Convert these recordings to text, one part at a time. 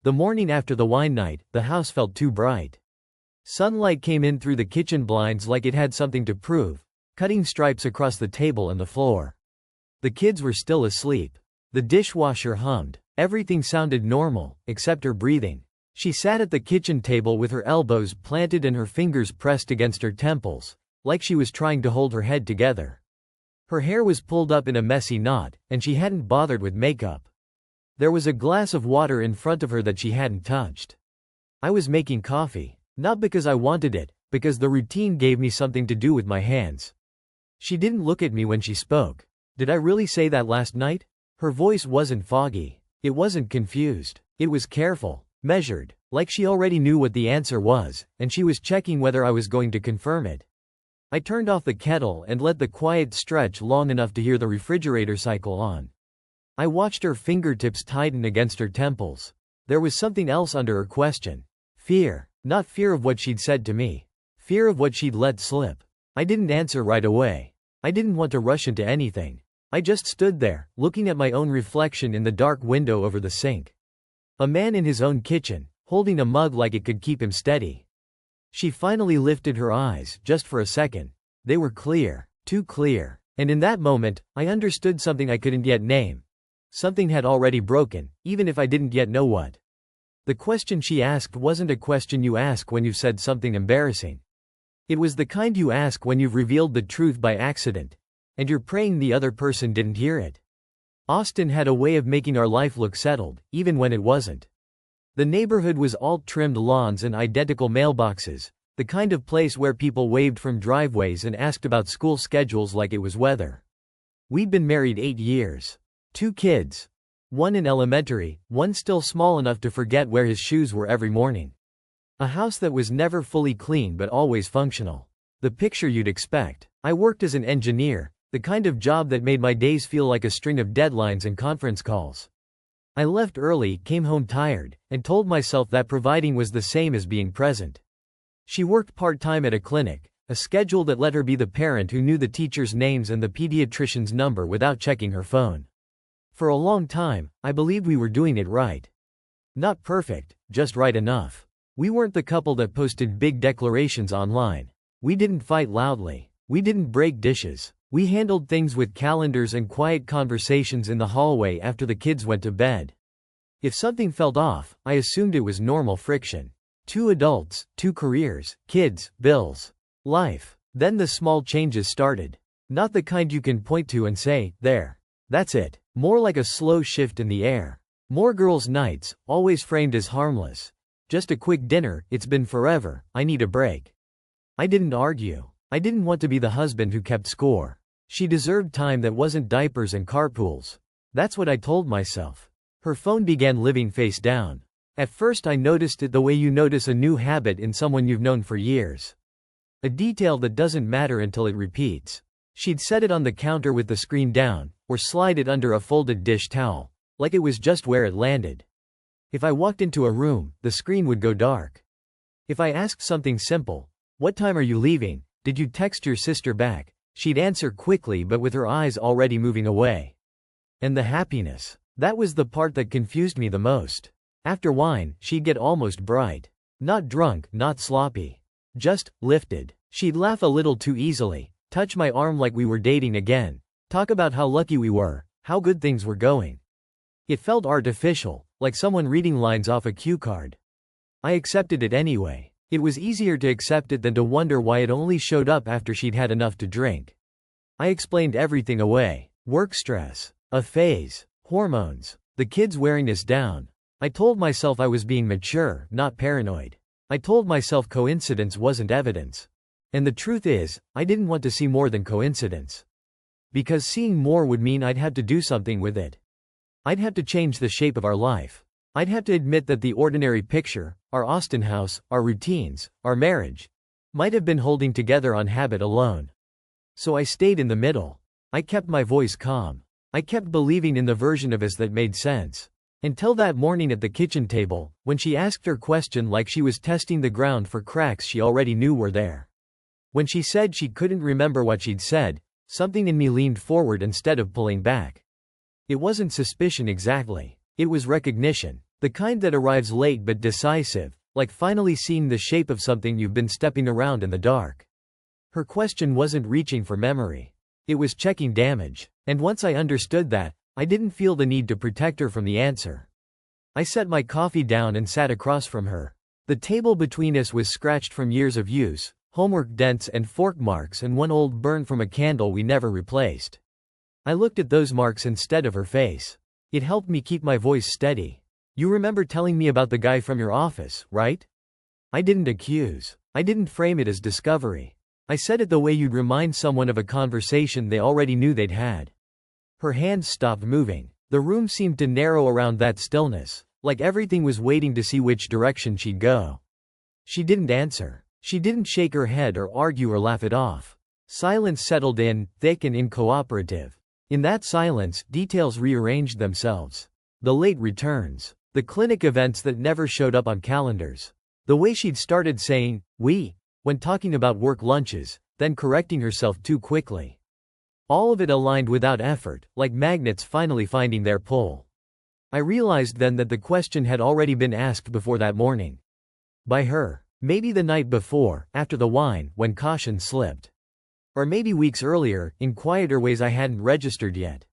The morning after the wine night, the house felt too bright. Sunlight came in through the kitchen blinds like it had something to prove, cutting stripes across the table and the floor. The kids were still asleep. The dishwasher hummed. Everything sounded normal, except her breathing. She sat at the kitchen table with her elbows planted and her fingers pressed against her temples, like she was trying to hold her head together. Her hair was pulled up in a messy knot, and she hadn't bothered with makeup. There was a glass of water in front of her that she hadn't touched. I was making coffee. Not because I wanted it, because the routine gave me something to do with my hands. She didn't look at me when she spoke. Did I really say that last night? Her voice wasn't foggy. It wasn't confused. It was careful, measured, like she already knew what the answer was, and she was checking whether I was going to confirm it. I turned off the kettle and let the quiet stretch long enough to hear the refrigerator cycle on. I watched her fingertips tighten against her temples. There was something else under her question. Fear. Not fear of what she'd said to me. Fear of what she'd let slip. I didn't answer right away. I didn't want to rush into anything. I just stood there, looking at my own reflection in the dark window over the sink. A man in his own kitchen, holding a mug like it could keep him steady. She finally lifted her eyes, just for a second. They were clear, too clear. And in that moment, I understood something I couldn't yet name. Something had already broken, even if I didn't yet know what. The question she asked wasn't a question you ask when you've said something embarrassing. It was the kind you ask when you've revealed the truth by accident, and you're praying the other person didn't hear it. Austin had a way of making our life look settled, even when it wasn't. The neighborhood was all trimmed lawns and identical mailboxes, the kind of place where people waved from driveways and asked about school schedules like it was weather. We'd been married 8 years. 2 kids. One in elementary, one still small enough to forget where his shoes were every morning. A house that was never fully clean but always functional. The picture you'd expect. I worked as an engineer, the kind of job that made my days feel like a string of deadlines and conference calls. I left early, came home tired, and told myself that providing was the same as being present. She worked part-time at a clinic, a schedule that let her be the parent who knew the teachers' names and the pediatrician's number without checking her phone. For a long time, I believed we were doing it right. Not perfect, just right enough. We weren't the couple that posted big declarations online. We didn't fight loudly. We didn't break dishes. We handled things with calendars and quiet conversations in the hallway after the kids went to bed. If something felt off, I assumed it was normal friction. 2 adults, 2 careers, kids, bills, life. Then the small changes started. Not the kind you can point to and say, there. That's it. More like a slow shift in the air. More girls' nights, always framed as harmless. Just a quick dinner, it's been forever, I need a break. I didn't argue. I didn't want to be the husband who kept score. She deserved time that wasn't diapers and carpools. That's what I told myself. Her phone began living face down. At first I noticed it the way you notice a new habit in someone you've known for years. A detail that doesn't matter until it repeats. She'd set it on the counter with the screen down, or slide it under a folded dish towel, like it was just where it landed. If I walked into a room, the screen would go dark. If I asked something simple, "What time are you leaving? Did you text your sister back?" she'd answer quickly but with her eyes already moving away. And the happiness. That was the part that confused me the most. After wine, she'd get almost bright. Not drunk, not sloppy. Just lifted. She'd laugh a little too easily, touch my arm like we were dating again, talk about how lucky we were, how good things were going. It felt artificial, like someone reading lines off a cue card. I accepted it anyway. It was easier to accept it than to wonder why it only showed up after she'd had enough to drink. I explained everything away. Work stress, a phase, hormones, the kids wearing us down. I told myself I was being mature, not paranoid. I told myself coincidence wasn't evidence. And the truth is, I didn't want to see more than coincidence. Because seeing more would mean I'd have to do something with it. I'd have to change the shape of our life. I'd have to admit that the ordinary picture, our Austin house, our routines, our marriage, might have been holding together on habit alone. So I stayed in the middle. I kept my voice calm. I kept believing in the version of us that made sense. Until that morning at the kitchen table, when she asked her question like she was testing the ground for cracks she already knew were there. When she said she couldn't remember what she'd said, something in me leaned forward instead of pulling back. It wasn't suspicion exactly. It was recognition. The kind that arrives late but decisive, like finally seeing the shape of something you've been stepping around in the dark. Her question wasn't reaching for memory. It was checking damage. And once I understood that, I didn't feel the need to protect her from the answer. I set my coffee down and sat across from her. The table between us was scratched from years of use, homework dents and fork marks and one old burn from a candle we never replaced. I looked at those marks instead of her face. It helped me keep my voice steady. You remember telling me about the guy from your office, right? I didn't accuse. I didn't frame it as discovery. I said it the way you'd remind someone of a conversation they already knew they'd had. Her hands stopped moving. The room seemed to narrow around that stillness, like everything was waiting to see which direction she'd go. She didn't answer. She didn't shake her head or argue or laugh it off. Silence settled in, thick and incooperative. In that silence, details rearranged themselves. The late returns. The clinic events that never showed up on calendars. The way she'd started saying, "we," when talking about work lunches, then correcting herself too quickly. All of it aligned without effort, like magnets finally finding their pull. I realized then that the question had already been asked before that morning. By her. Maybe the night before, after the wine, when caution slipped. Or maybe weeks earlier, in quieter ways I hadn't registered yet.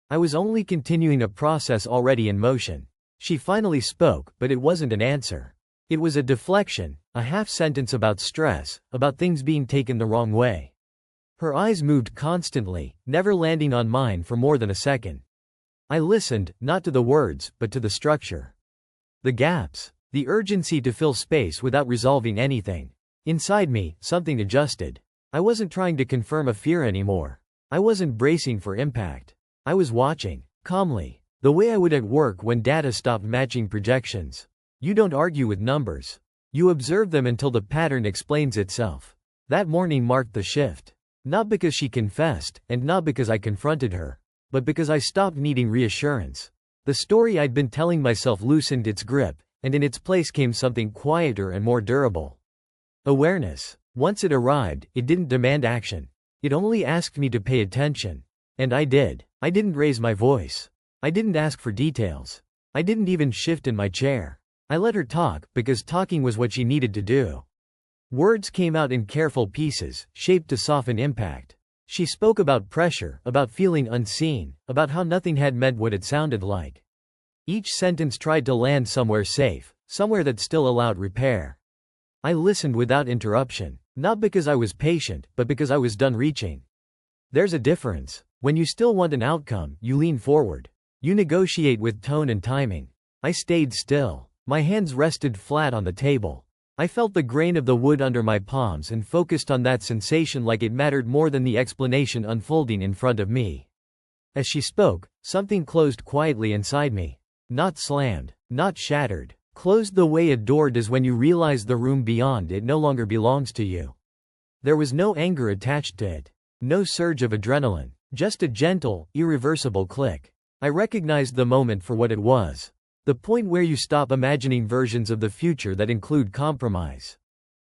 I was only continuing a process already in motion. She finally spoke, but it wasn't an answer. It was a deflection, a half-sentence about stress, about things being taken the wrong way. Her eyes moved constantly, never landing on mine for more than a second. I listened, not to the words, but to the structure. The gaps. The urgency to fill space without resolving anything. Inside me, something adjusted. I wasn't trying to confirm a fear anymore. I wasn't bracing for impact. I was watching, calmly, the way I would at work when data stopped matching projections. You don't argue with numbers. You observe them until the pattern explains itself. That morning marked the shift. Not because she confessed, and not because I confronted her, but because I stopped needing reassurance. The story I'd been telling myself loosened its grip, and in its place came something quieter and more durable. Awareness. Once it arrived, it didn't demand action. It only asked me to pay attention. And I did. I didn't raise my voice. I didn't ask for details. I didn't even shift in my chair. I let her talk, because talking was what she needed to do. Words came out in careful pieces, shaped to soften impact. She spoke about pressure, about feeling unseen, about how nothing had meant what it sounded like. Each sentence tried to land somewhere safe, somewhere that still allowed repair. I listened without interruption, not because I was patient, but because I was done reaching. There's a difference. When you still want an outcome, you lean forward. You negotiate with tone and timing. I stayed still. My hands rested flat on the table. I felt the grain of the wood under my palms and focused on that sensation like it mattered more than the explanation unfolding in front of me. As she spoke, something closed quietly inside me. Not slammed, not shattered, closed the way a door does when you realize the room beyond it no longer belongs to you. There was no anger attached to it, no surge of adrenaline, just a gentle, irreversible click. I recognized the moment for what it was. The point where you stop imagining versions of the future that include compromise.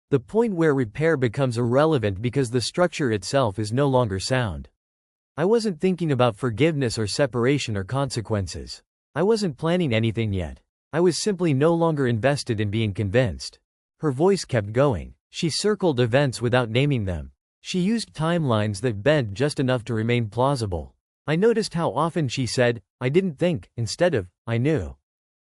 The point where repair becomes irrelevant because the structure itself is no longer sound. I wasn't thinking about forgiveness or separation or consequences. I wasn't planning anything yet. I was simply no longer invested in being convinced. Her voice kept going. She circled events without naming them. She used timelines that bent just enough to remain plausible. I noticed how often she said, "I didn't think," instead of, "I knew."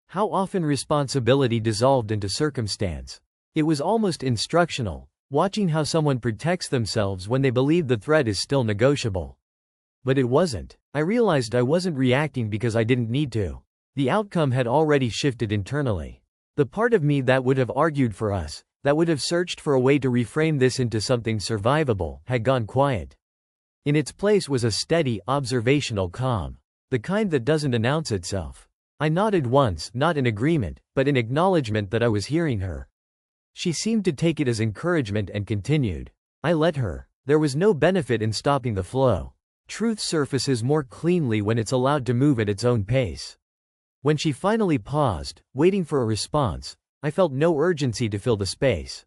How often responsibility dissolved into circumstance. It was almost instructional, watching how someone protects themselves when they believe the threat is still negotiable. But it wasn't. I realized I wasn't reacting because I didn't need to. The outcome had already shifted internally. The part of me that would have argued for us, that would have searched for a way to reframe this into something survivable, had gone quiet. In its place was a steady, observational calm. The kind that doesn't announce itself. I nodded once, not in agreement, but in acknowledgement that I was hearing her. She seemed to take it as encouragement and continued. I let her. There was no benefit in stopping the flow. Truth surfaces more cleanly when it's allowed to move at its own pace. When she finally paused, waiting for a response, I felt no urgency to fill the space.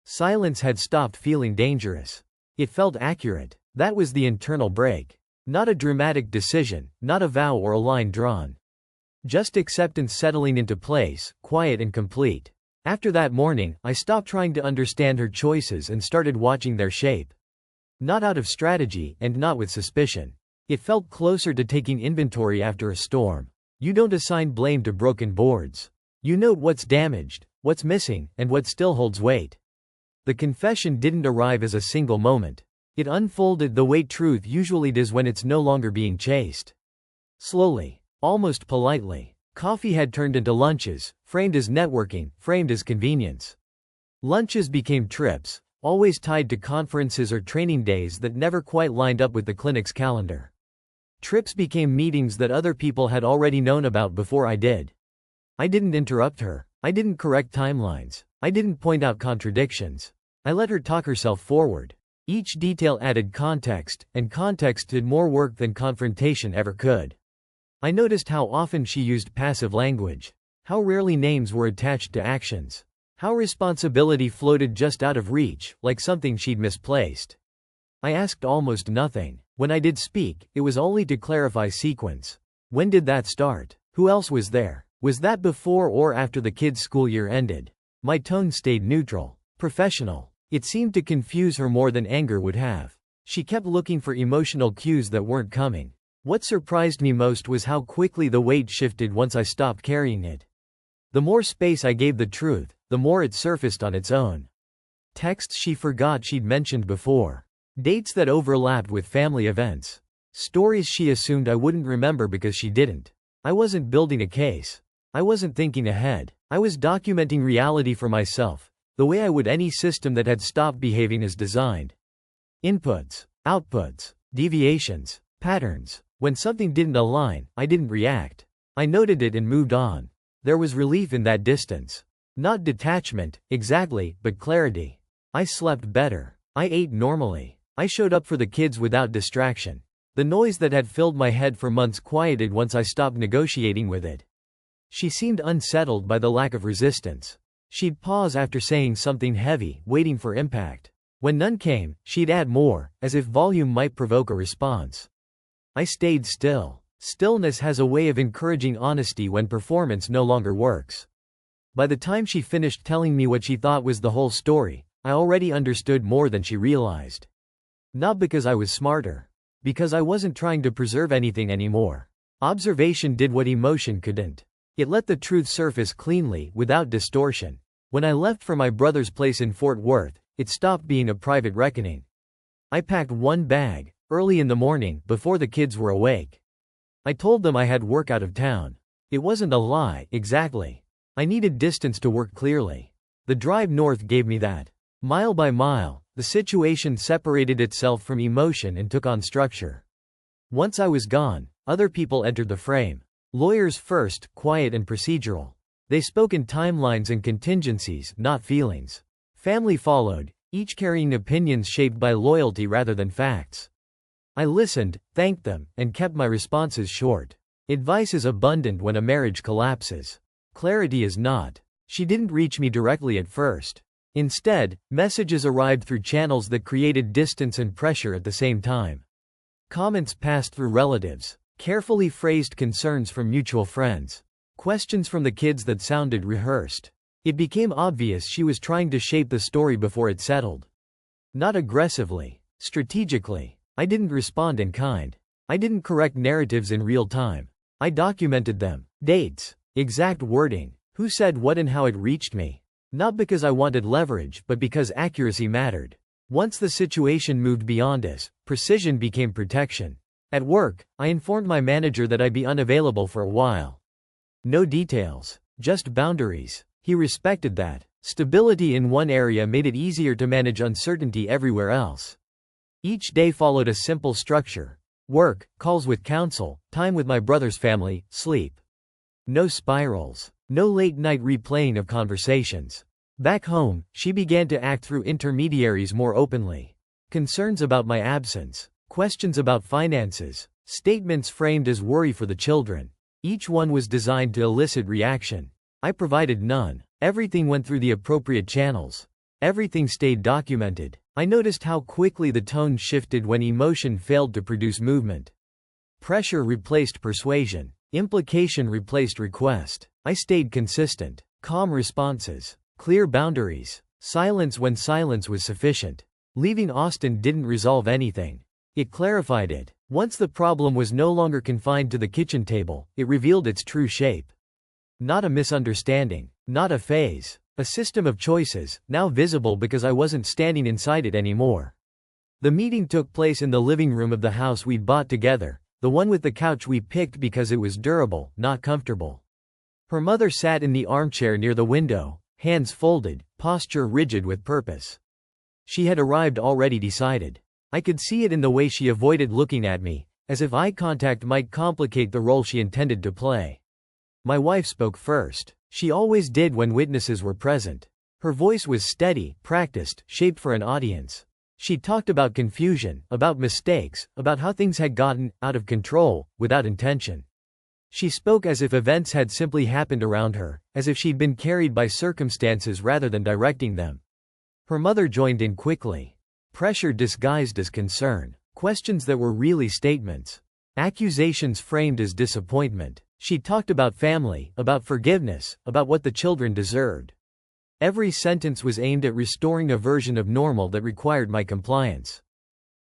Silence had stopped feeling dangerous. It felt accurate. That was the internal break. Not a dramatic decision, not a vow or a line drawn. Just acceptance settling into place, quiet and complete. After that morning, I stopped trying to understand her choices and started watching their shape. Not out of strategy, and not with suspicion. It felt closer to taking inventory after a storm. You don't assign blame to broken boards. You note what's damaged, what's missing, and what still holds weight. The confession didn't arrive as a single moment. It unfolded the way truth usually does when it's no longer being chased. Slowly, almost politely. Coffee had turned into lunches, framed as networking, framed as convenience. Lunches became trips, always tied to conferences or training days that never quite lined up with the clinic's calendar. Trips became meetings that other people had already known about before I did. I didn't interrupt her. I didn't correct timelines. I didn't point out contradictions. I let her talk herself forward. Each detail added context, and context did more work than confrontation ever could. I noticed how often she used passive language. How rarely names were attached to actions. How responsibility floated just out of reach, like something she'd misplaced. I asked almost nothing. When I did speak, it was only to clarify sequence. When did that start? Who else was there? Was that before or after the kids' school year ended? My tone stayed neutral. Professional. It seemed to confuse her more than anger would have. She kept looking for emotional cues that weren't coming. What surprised me most was how quickly the weight shifted once I stopped carrying it. The more space I gave the truth, the more it surfaced on its own. Texts she forgot she'd mentioned before. Dates that overlapped with family events. Stories she assumed I wouldn't remember because she didn't. I wasn't building a case. I wasn't thinking ahead. I was documenting reality for myself, the way I would any system that had stopped behaving as designed. Inputs, outputs, deviations, patterns. When something didn't align, I didn't react. I noted it and moved on. There was relief in that distance. Not detachment, exactly, but clarity. I slept better. I ate normally. I showed up for the kids without distraction. The noise that had filled my head for months quieted once I stopped negotiating with it. She seemed unsettled by the lack of resistance. She'd pause after saying something heavy, waiting for impact. When none came, she'd add more, as if volume might provoke a response. I stayed still. Stillness has a way of encouraging honesty when performance no longer works. By the time she finished telling me what she thought was the whole story, I already understood more than she realized. Not because I was smarter. Because I wasn't trying to preserve anything anymore. Observation did what emotion couldn't. It let the truth surface cleanly, without distortion. When I left for my brother's place in Fort Worth, it stopped being a private reckoning. I packed one bag, early in the morning, before the kids were awake. I told them I had work out of town. It wasn't a lie, exactly. I needed distance to work clearly. The drive north gave me that. Mile by mile, the situation separated itself from emotion and took on structure. Once I was gone, other people entered the frame. Lawyers first, quiet and procedural. They spoke in timelines and contingencies, not feelings. Family followed, each carrying opinions shaped by loyalty rather than facts. I listened, thanked them, and kept my responses short. Advice is abundant when a marriage collapses. Clarity is not. She didn't reach me directly at first. Instead, messages arrived through channels that created distance and pressure at the same time. Comments passed through relatives, carefully phrased concerns from mutual friends, questions from the kids that sounded rehearsed. It became obvious she was trying to shape the story before it settled. Not aggressively, strategically. I didn't respond in kind. I didn't correct narratives in real time. I documented them. Dates, exact wording, who said what and how it reached me. Not because I wanted leverage, but because accuracy mattered. Once the situation moved beyond us, precision became protection. At work, I informed my manager that I'd be unavailable for a while. No details, just boundaries. He respected that. Stability in one area made it easier to manage uncertainty everywhere else. Each day followed a simple structure. Work, calls with counsel, time with my brother's family, sleep. No spirals. No late-night replaying of conversations. Back home, she began to act through intermediaries more openly. Concerns about my absence. Questions about finances. Statements framed as worry for the children. Each one was designed to elicit reaction. I provided none. Everything went through the appropriate channels. Everything stayed documented. I noticed how quickly the tone shifted when emotion failed to produce movement. Pressure replaced persuasion. Implication replaced request. I stayed consistent. Calm responses. Clear boundaries. Silence when silence was sufficient. Leaving Austin didn't resolve anything. It clarified it. Once the problem was no longer confined to the kitchen table, it revealed its true shape. Not a misunderstanding. Not a phase. A system of choices, now visible because I wasn't standing inside it anymore. The meeting took place in the living room of the house we'd bought together, the one with the couch we picked because it was durable, not comfortable. Her mother sat in the armchair near the window, hands folded, posture rigid with purpose. She had arrived already decided. I could see it in the way she avoided looking at me, as if eye contact might complicate the role she intended to play. My wife spoke first. She always did when witnesses were present. Her voice was steady, practiced, shaped for an audience. She talked about confusion, about mistakes, about how things had gotten out of control, without intention. She spoke as if events had simply happened around her, as if she'd been carried by circumstances rather than directing them. Her mother joined in quickly. Pressure disguised as concern. Questions that were really statements. Accusations framed as disappointment. She talked about family, about forgiveness, about what the children deserved. Every sentence was aimed at restoring a version of normal that required my compliance.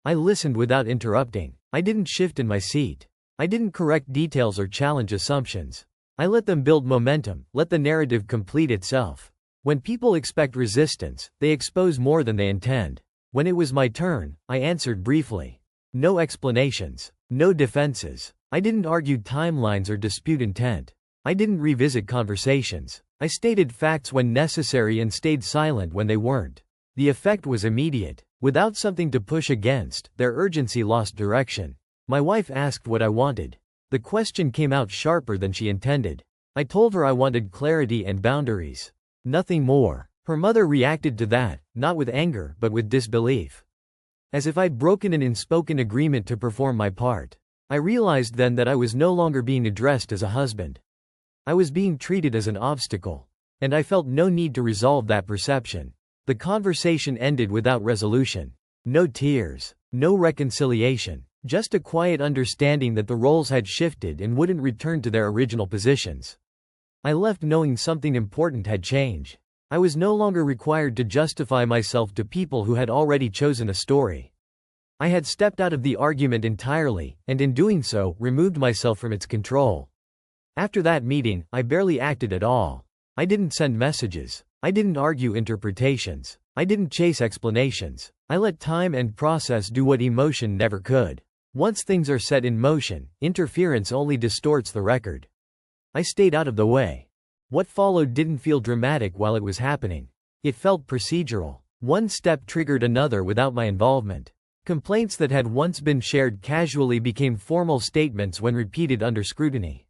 I listened without interrupting. I didn't shift in my seat. I didn't correct details or challenge assumptions. I let them build momentum, let the narrative complete itself. When people expect resistance, they expose more than they intend. When it was my turn, I answered briefly. No explanations. No defenses. I didn't argue timelines or dispute intent. I didn't revisit conversations. I stated facts when necessary and stayed silent when they weren't. The effect was immediate. Without something to push against, their urgency lost direction. My wife asked what I wanted. The question came out sharper than she intended. I told her I wanted clarity and boundaries. Nothing more. Her mother reacted to that, not with anger but with disbelief. As if I'd broken an unspoken agreement to perform my part. I realized then that I was no longer being addressed as a husband. I was being treated as an obstacle. And I felt no need to resolve that perception. The conversation ended without resolution. No tears. No reconciliation. Just a quiet understanding that the roles had shifted and wouldn't return to their original positions. I left knowing something important had changed. I was no longer required to justify myself to people who had already chosen a story. I had stepped out of the argument entirely, and in doing so, removed myself from its control. After that meeting, I barely acted at all. I didn't send messages. I didn't argue interpretations. I didn't chase explanations. I let time and process do what emotion never could. Once things are set in motion, interference only distorts the record. I stayed out of the way. What followed didn't feel dramatic while it was happening. It felt procedural. One step triggered another without my involvement. Complaints that had once been shared casually became formal statements when repeated under scrutiny.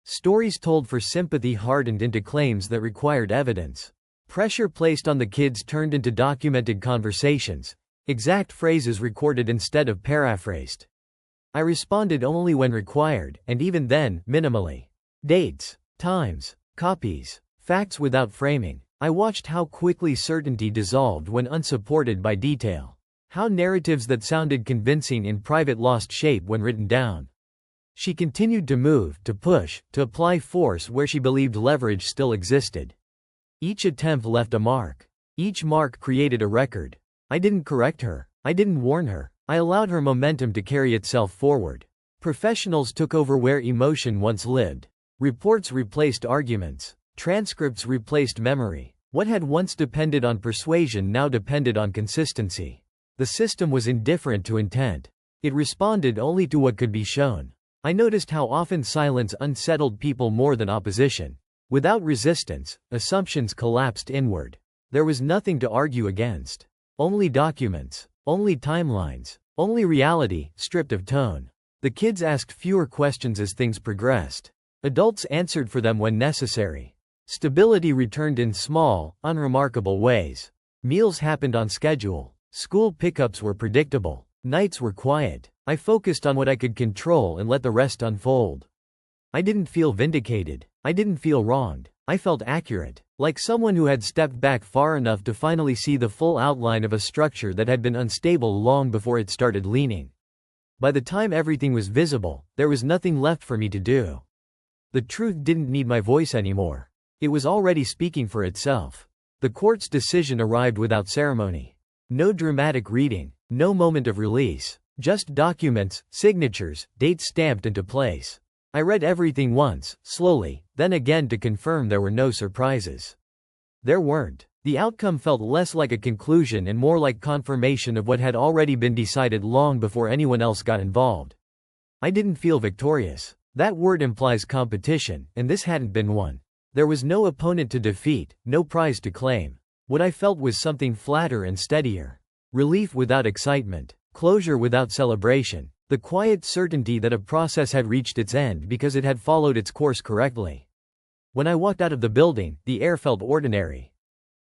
Stories told for sympathy hardened into claims that required evidence. Pressure placed on the kids turned into documented conversations, exact phrases recorded instead of paraphrased. I responded only when required, and even then, minimally. Dates, times, copies, facts without framing. I watched how quickly certainty dissolved when unsupported by detail. How narratives that sounded convincing in private lost shape when written down. She continued to move, to push, to apply force where she believed leverage still existed. Each attempt left a mark. Each mark created a record. I didn't correct her. I didn't warn her. I allowed her momentum to carry itself forward. Professionals took over where emotion once lived. Reports replaced arguments. Transcripts replaced memory. What had once depended on persuasion now depended on consistency. The system was indifferent to intent. It responded only to what could be shown. I noticed how often silence unsettled people more than opposition. Without resistance, assumptions collapsed inward. There was nothing to argue against. Only documents. Only timelines. Only reality, stripped of tone. The kids asked fewer questions as things progressed. Adults answered for them when necessary. Stability returned in small, unremarkable ways. Meals happened on schedule. School pickups were predictable. Nights were quiet. I focused on what I could control and let the rest unfold. I didn't feel vindicated. I didn't feel wronged. I felt accurate, like someone who had stepped back far enough to finally see the full outline of a structure that had been unstable long before it started leaning. By the time everything was visible, there was nothing left for me to do. The truth didn't need my voice anymore. It was already speaking for itself. The court's decision arrived without ceremony. No dramatic reading, no moment of release. Just documents, signatures, dates stamped into place. I read everything once, slowly, then again to confirm there were no surprises. There weren't. The outcome felt less like a conclusion and more like confirmation of what had already been decided long before anyone else got involved. I didn't feel victorious. That word implies competition, and this hadn't been one. There was no opponent to defeat, no prize to claim. What I felt was something flatter and steadier. Relief without excitement. Closure without celebration. The quiet certainty that a process had reached its end because it had followed its course correctly. When I walked out of the building, the air felt ordinary.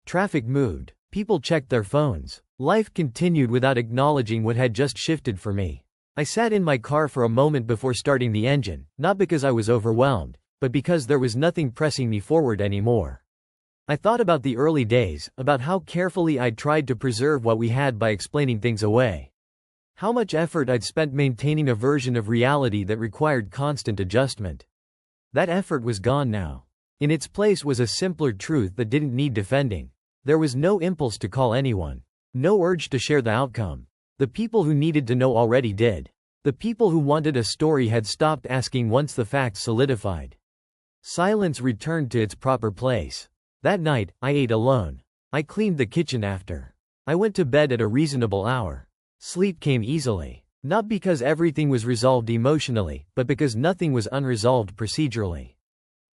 Traffic moved. People checked their phones. Life continued without acknowledging what had just shifted for me. I sat in my car for a moment before starting the engine, not because I was overwhelmed, but because there was nothing pressing me forward anymore. I thought about the early days, about how carefully I'd tried to preserve what we had by explaining things away. How much effort I'd spent maintaining a version of reality that required constant adjustment. That effort was gone now. In its place was a simpler truth that didn't need defending. There was no impulse to call anyone. No urge to share the outcome. The people who needed to know already did. The people who wanted a story had stopped asking once the facts solidified. Silence returned to its proper place. That night, I ate alone. I cleaned the kitchen after. I went to bed at a reasonable hour. Sleep came easily. Not because everything was resolved emotionally, but because nothing was unresolved procedurally.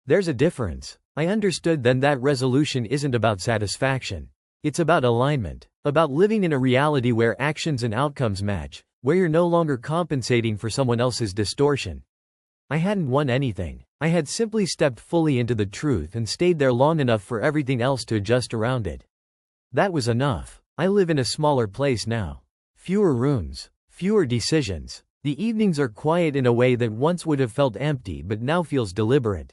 There's a difference. I understood then that resolution isn't about satisfaction. It's about alignment. About living in a reality where actions and outcomes match, where you're no longer compensating for someone else's distortion. I hadn't won anything. I had simply stepped fully into the truth and stayed there long enough for everything else to adjust around it. That was enough. I live in a smaller place now. Fewer rooms. Fewer decisions. The evenings are quiet in a way that once would have felt empty but now feels deliberate.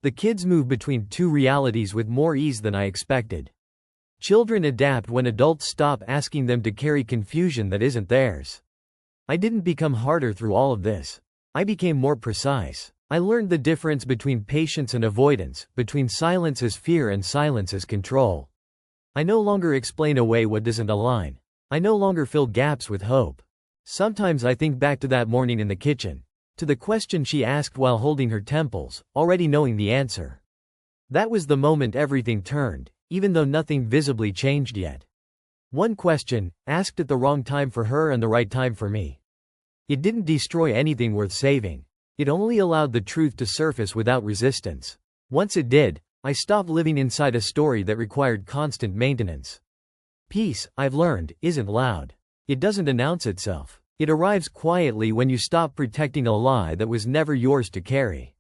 The kids move between two realities with more ease than I expected. Children adapt when adults stop asking them to carry confusion that isn't theirs. I didn't become harder through all of this. I became more precise. I learned the difference between patience and avoidance, between silence as fear and silence as control. I no longer explain away what doesn't align. I no longer fill gaps with hope. Sometimes I think back to that morning in the kitchen. To the question she asked while holding her temples, already knowing the answer. That was the moment everything turned, even though nothing visibly changed yet. One question, asked at the wrong time for her and the right time for me. It didn't destroy anything worth saving. It only allowed the truth to surface without resistance. Once it did, I stopped living inside a story that required constant maintenance. Peace, I've learned, isn't loud. It doesn't announce itself. It arrives quietly when you stop protecting a lie that was never yours to carry.